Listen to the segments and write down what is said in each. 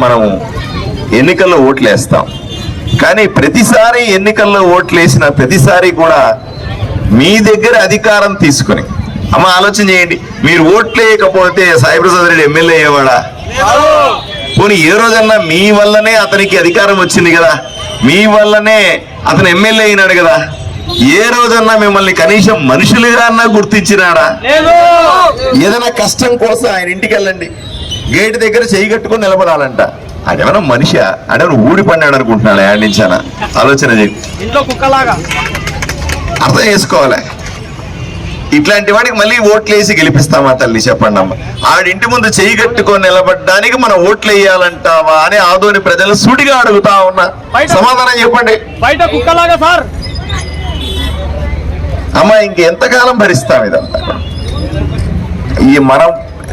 మనం ఎన్నికల్లో ఓట్లు వేస్తాం. కానీ ప్రతిసారి ఎన్నికల్లో ఓట్లు వేసిన ప్రతిసారి కూడా మీ దగ్గర అధికారం తీసుకుని, అమ్మ ఆలోచన చేయండి, మీరు ఓట్లు వేయకపోతే సాయిప్రసాద్ రెడ్డి ఎమ్మెల్యే అయ్యేవాడా? పోనీ ఏ రోజన్నా మీ వల్లనే అతనికి అధికారం వచ్చింది కదా, మీ వల్లనే అతను ఎమ్మెల్యే అయినాడు కదా, ఏ రోజన్నా మిమ్మల్ని కనీసం మనుషులుగా అన్నా గుర్తించినాడా? ఏదైనా కష్టం కోసం ఆయన ఇంటికి వెళ్ళండి, గేట్ దగ్గర చేయి కట్టుకొని నిలబడాలంట. అదేమన్నా మనిషి అంటే ఊడి పడినాడు అనుకుంటున్నాడు యాడ్ నుంచానా? ఆలోచన చేయి, అర్థం చేసుకోవాలి. ఇట్లాంటి వాడికి మళ్ళీ ఓట్లు వేసి గెలిపిస్తామా తల్లి చెప్పండి అమ్మ? ఆవిడ ఇంటి ముందు చేయి కట్టుకొని నిలబడ్డానికి మనం ఓట్లు వేయాలంటావా అని ఆదోని ప్రజలు సూటిగా అడుగుతా ఉన్నా. సమాధానం చెప్పండి. అమ్మ ఇంకెంతకాలం భరిస్తాం ఇదంతా?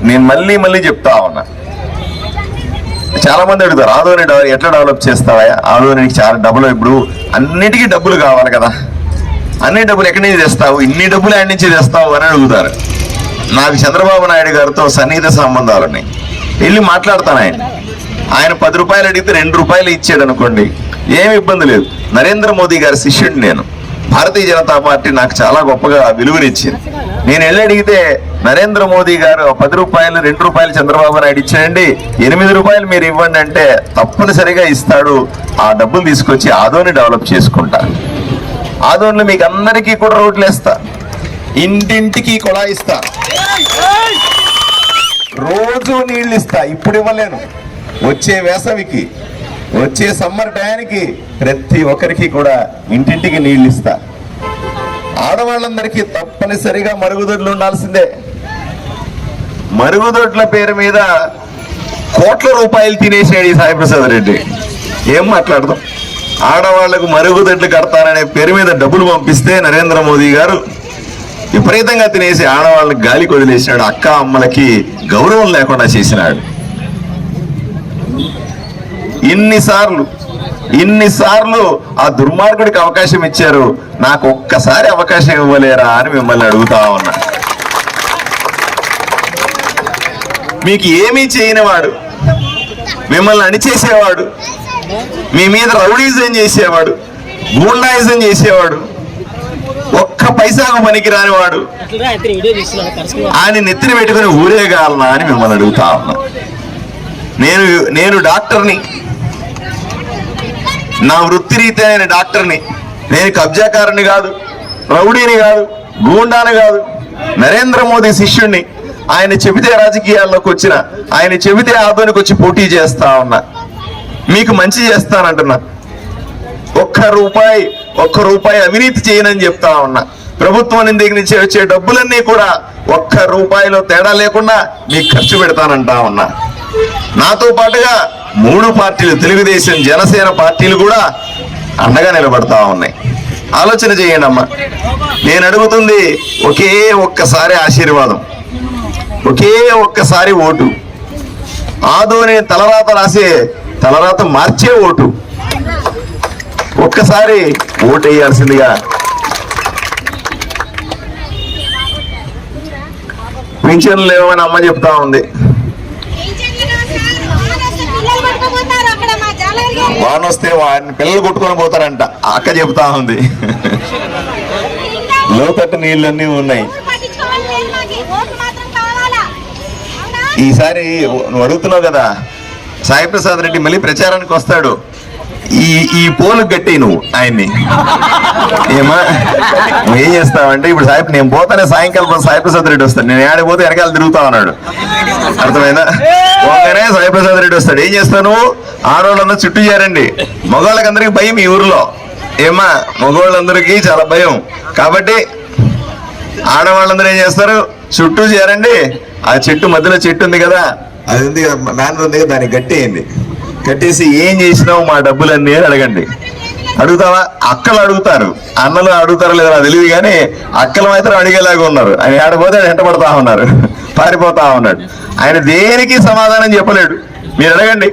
నేను మళ్ళీ చెప్తా ఉన్నా. చాలా మంది అడుగుతారు ఆదోని ఎట్లా డెవలప్ చేస్తావా? ఆదోనికి చాలా డబ్బులు, ఇప్పుడు అన్నిటికీ డబ్బులు కావాలి కదా, అన్ని డబ్బులు ఎక్కడి నుంచి తెస్తావు, ఇన్ని డబ్బులు ఎక్కడి నుంచి తెస్తావు అని అడుగుతారు. నాకు చంద్రబాబు నాయుడు గారితో సన్నిహిత సంబంధాలు ఉన్నాయి, వెళ్ళి మాట్లాడతాను. ఆయన 10 రూపాయలు అడిగితే 2 రూపాయలు ఇచ్చాడు అనుకోండి, ఏమి ఇబ్బంది లేదు. నరేంద్ర మోదీ గారి శిష్యుడు నేను. భారతీయ జనతా పార్టీ నాకు చాలా గొప్పగా విలువనిచ్చింది. నేను వెళ్ళి అడిగితే నరేంద్ర మోదీ గారు 10 రూపాయలు 2 రూపాయలు చంద్రబాబు నాయుడు ఇచ్చాడండి, 8 రూపాయలు మీరు ఇవ్వండి అంటే తప్పనిసరిగా ఇస్తాడు. ఆ డబ్బులు తీసుకొచ్చి ఆదోని డెవలప్ చేసుకుంటా. ఆదోనిలో మీకు అందరికీ కూడా రోడ్లు వేస్తా, ఇంటింటికి కుళాయి ఇస్తా, రోజు నీళ్ళు ఇస్తా. ఇప్పుడు ఇవ్వలేను, వచ్చే వేసవికి, వచ్చే సమ్మర్ టయానికి ప్రతి ఒక్కరికి కూడా ఇంటింటికి నీళ్ళు ఇస్తా. ఆడవాళ్ళందరికీ తప్పనిసరిగా మరుగుదొడ్లు ఉండాల్సిందే. మరుగుదొడ్ల పేరు మీద కోట్ల రూపాయలు తినేసాడు ఈ సాయిప్రసాద్ రెడ్డి. ఏం మాట్లాడదాం? ఆడవాళ్లకు మరుగుదొడ్లు కడతాననే పేరు మీద డబ్బులు పంపిస్తే నరేంద్ర మోదీ గారు విపరీతంగా తినేసి ఆడవాళ్ళకి గాలి వదిలేసినాడు, అక్క అమ్మలకి గౌరవం లేకుండా చేసినాడు. ఇన్నిసార్లు ఆ దుర్మార్గుడికి అవకాశం ఇచ్చారు, నాకు ఒక్కసారి అవకాశం ఇవ్వలేరా అని మిమ్మల్ని అడుగుతా ఉన్నా. మీకు ఏమీ చేయనివాడు, మిమ్మల్ని అణిచేసేవాడు, మీ మీద రౌడీజం చేసేవాడు, గూండాయిజం చేసేవాడు, ఒక్క పైసాకు పనికి రానివాడు ఆయన నెత్తిన పెట్టుకుని ఊరేగాలనా అని మిమ్మల్ని అడుగుతా ఉన్నా. నేను డాక్టర్ని, నా వృత్తిరీత్యా నేను డాక్టర్ని. నేను కబ్జాకారుని కాదు, రౌడీని కాదు, గూండాని కాదు, నరేంద్ర మోదీ శిష్యుణ్ణి. ఆయన చెబితే రాజకీయాల్లోకి వచ్చిన, ఆయన చెబితే ఆదోనికి వచ్చి పోటీ చేస్తా ఉన్నా. మీకు మంచి చేస్తానంటున్నా. ఒక్క రూపాయి అవినీతి చేయనని చెప్తా ఉన్నా. ప్రభుత్వం దగ్గర నుంచి వచ్చే డబ్బులన్నీ కూడా 1 రూపాయిలో తేడా లేకుండా మీకు ఖర్చు పెడతానంటా ఉన్నా. నాతో పాటుగా 3 పార్టీలు, తెలుగుదేశం, జనసేన పార్టీలు కూడా అండగా నిలబడతా ఉన్నాయి. ఆలోచన చేయండి అమ్మా. నేను అడుగుతుంది ఒకే ఒక్కసారి ఆశీర్వాదం, ఒకే ఒక్కసారి ఓటు. ఆదోని తలరాత మార్చే ఓటు. ఒక్కసారి ఓటు వేయాల్సిందిగా పింఛన్లు లేవని అమ్మ చెప్తా ఉంది. వానొస్తే వాడిని పిల్లలు కొట్టుకొని పోతారంట అక్క చెప్తా ఉంది. లోతట్టు నీళ్ళన్నీ ఉన్నాయి. ఈసారి నువ్వు అడుగుతున్నావు కదా, సాయిప్రసాద్ రెడ్డి మళ్ళీ ప్రచారానికి వస్తాడు, ఈ పోలు గట్టి నువ్వు ఆయన్ని నువ్వేం చేస్తావంటే, ఇప్పుడు నేను పోతానే సాయంకాలం సాయిప్రసాద్ రెడ్డి వస్తాడు, నేను ఏడపోతే వెనకాల తిరుగుతా ఉన్నాడు. అర్థమైందా? పోగానే సాయిప్రసాద్ రెడ్డి వస్తాడు. ఏం చేస్తాను? ఆడవాళ్ళందరూ చుట్టూ చేరండి. మగవాళ్ళకందరికీ భయం ఈ ఊరిలో. మగవాళ్ళందరికీ చాలా భయం కాబట్టి ఆడవాళ్ళందరూ ఏం చేస్తారు? చుట్టూ చేరండి. ఆ చెట్టు మధ్యలో చెట్టు ఉంది కదా, అది ఉంది కదా, బ్యానర్ ఉంది కదా, దానికి కట్టేయండి. కట్టేసి ఏం చేసినావు మా డబ్బులన్నీ అని అడగండి. అడుగుతావా? అక్కలు అడుగుతారు, అన్నలు అడుగుతారో లేదో నాకు తెలియదు, కానీ అక్కలు మాత్రం అడిగేలాగా ఉన్నారు. ఆయన ఆడపోతే వెంటబడతా ఉన్నారు, పారిపోతా ఉన్నాడు. ఆయన దేనికి సమాధానం చెప్పలేడు. మీరు అడగండి,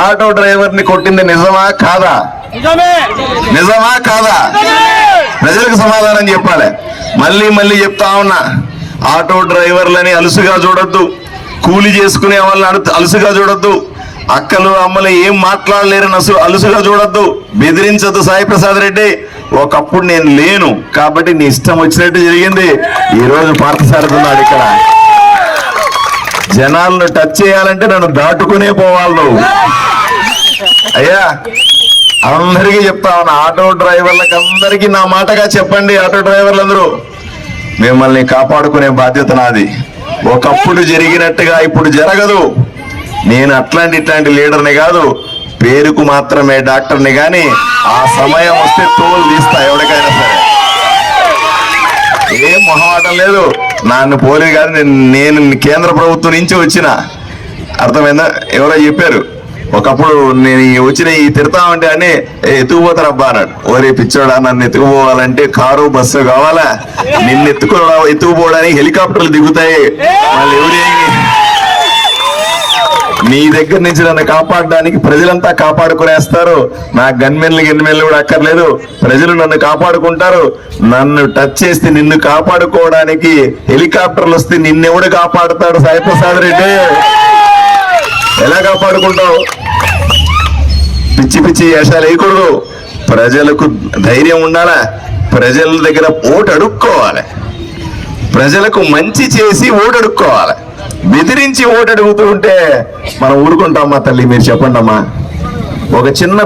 ఆటో డ్రైవర్ని కొట్టింది నిజమా కాదా? నిజమా కాదా? ప్రజలకు సమాధానం చెప్పాలి. మళ్ళీ చెప్తా ఉన్నా, ఆటో డ్రైవర్లని అలుసుగా చూడొద్దు, కూలి చేసుకునే వాళ్ళని అలుసుగా చూడొద్దు, అక్కలు అమ్మలు ఏం మాట్లాడలేరని అలుసుగా చూడొద్దు, బెదిరించొద్దు. సాయి ప్రసాద్ రెడ్డి, ఒకప్పుడు నేను లేను కాబట్టి నీ ఇష్టం వచ్చినట్టు జరిగింది. ఈ రోజు పార్థసారథి ఉన్నాడు ఇక్కడ. జనాలను టచ్ చేయాలంటే నన్ను దాటుకునే పోవాలి నువ్వు. అయ్యా అందరికీ చెప్తా ఉన్నా, ఆటో డ్రైవర్లకు అందరికీ నా మాటగా చెప్పండి. ఆటో డ్రైవర్లందరూ, మిమ్మల్ని కాపాడుకునే బాధ్యత నాది. ఒకప్పుడు జరిగినట్టుగా ఇప్పుడు జరగదు. నేను ఇట్లాంటి లీడర్ని కాదు, పేరుకు మాత్రమే డాక్టర్ని, కానీ ఆ సమయం వస్తే తోలు తీస్తా ఎవరికైనా సరే. ఏం మొహమాటం లేదు. నన్ను పోలేదు కాదు, నేను కేంద్ర ప్రభుత్వం నుంచి వచ్చిన. అర్థమైందా? ఎవరో చెప్పారు ఒకప్పుడు నేను వచ్చిన ఈ తిడతామంటే అని ఎత్తుకుపోతారబ్బా అన్నాడు. ఓరే పిచ్చోడా, నన్ను ఎత్తుకుపోవాలంటే కారు బస్సు కావాలా? నిన్ను ఎత్తుకుపోవడానికి హెలికాప్టర్లు దిగుతాయి. మళ్ళీ నీ దగ్గర నుంచి నన్ను కాపాడడానికి ప్రజలంతా కాపాడుకునేస్తారు. నా గన్మెన్లు కూడా అక్కర్లేదు, ప్రజలు నన్ను కాపాడుకుంటారు. నన్ను టచ్ చేస్తే నిన్ను కాపాడుకోవడానికి హెలికాప్టర్లు వస్తే నిన్నెవడు కాపాడుతాడు? సాయి ప్రసాద్ రెడ్డి, ఎలా కాపాడుకుంటావు? పిచ్చి పిచ్చి వేషాలు వేయకూడదు. ప్రజలకు ధైర్యం ఉండాలా, ప్రజల దగ్గర ఓటు అడుక్కోవాలి, ప్రజలకు మంచి చేసి ఓటు అడుక్కోవాలి. బెదిరించి ఓటు అడుగుతూ ఉంటే మనం ఊరుకుంటామా తల్లి? మీరు చెప్పండి అమ్మా. ఒక చిన్న